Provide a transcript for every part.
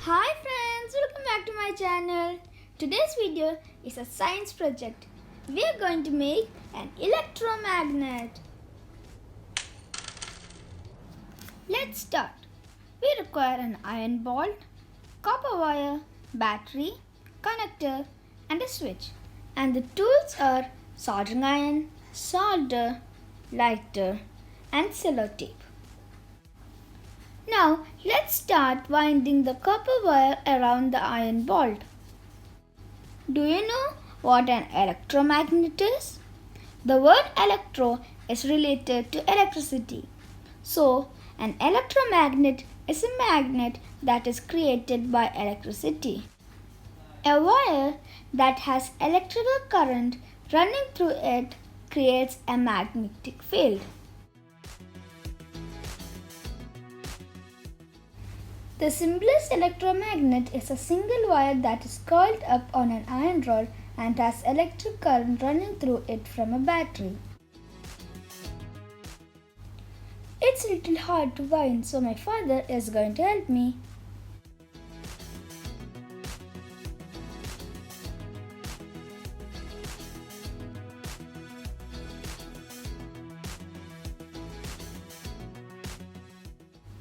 Hi friends, welcome back to my channel. Today's video is a science project. We are going to make an electromagnet. Let's start. We require an iron bolt, copper wire, battery, connector and a switch. And the tools are soldering iron, solder, lighter and sellotape. Now let's start winding the copper wire around the iron bolt. Do you know what an electromagnet is? The word electro is related to electricity. So, an electromagnet is a magnet that is created by electricity. A wire that has electrical current running through it creates a magnetic field. The simplest electromagnet is a single wire that is coiled up on an iron rod and has electric current running through it from a battery. It's a little hard to wind, so my father is going to help me.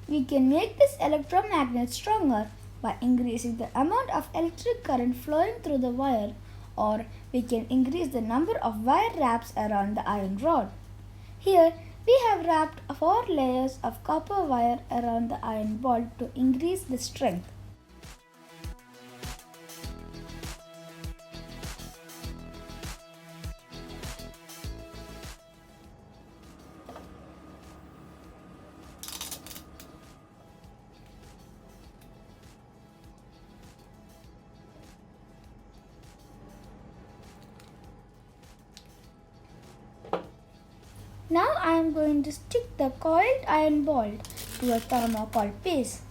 We can make this electromagnet stronger by increasing the amount of electric current flowing through the wire, or we can increase the number of wire wraps around the iron rod. Here we have wrapped 4 layers of copper wire around the iron bolt to increase the strength. Now I am going to stick the coiled iron bolt to a thermocol piece.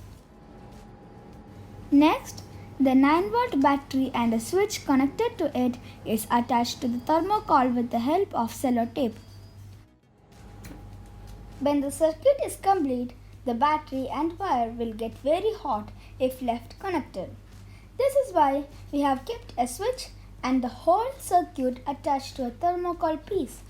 Next, the 9-volt battery and a switch connected to it is attached to the thermocol with the help of sellotape. When the circuit is complete, the battery and wire will get very hot if left connected. This is why we have kept a switch and the whole circuit attached to a thermocol piece.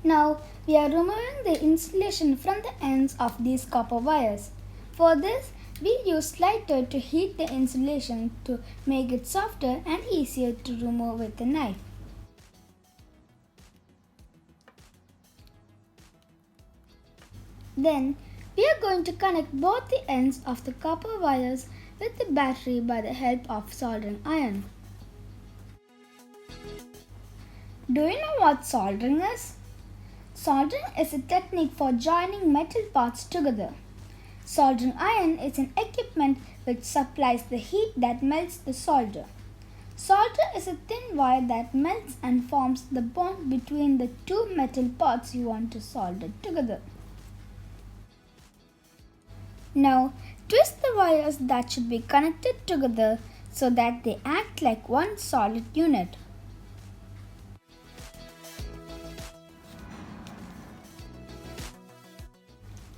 Now we are removing the insulation from the ends of these copper wires. For this, we use lighter to heat the insulation to make it softer and easier to remove with a knife. Then we are going to connect both the ends of the copper wires with the battery by the help of soldering iron. Do you know what soldering is? Soldering is a technique for joining metal parts together. Soldering iron is an equipment which supplies the heat that melts the solder. Solder is a thin wire that melts and forms the bond between the two metal parts you want to solder together. Now, twist the wires that should be connected together so that they act like one solid unit.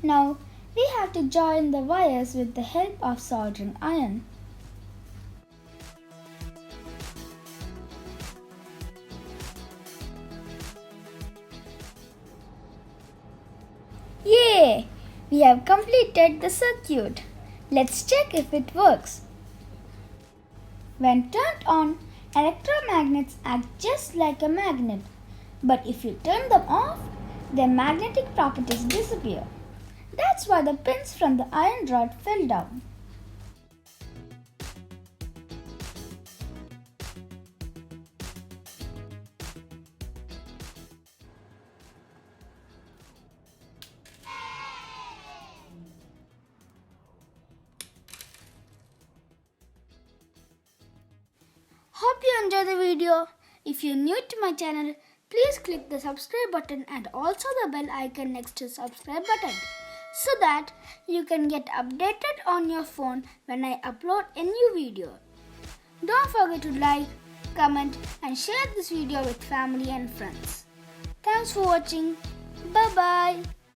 Now, we have to join the wires with the help of soldering iron. Yay! We have completed the circuit. Let's check if it works. When turned on, electromagnets act just like a magnet. But if you turn them off, their magnetic properties disappear. That's why the pins from the iron rod fell down. Hope you enjoy the video. If you're new to my channel, please click the subscribe button and also the bell icon next to subscribe button, so that you can get updated on your phone when I upload a new video. Don't forget to like, comment and share this video with family and friends. Thanks for watching. Bye bye.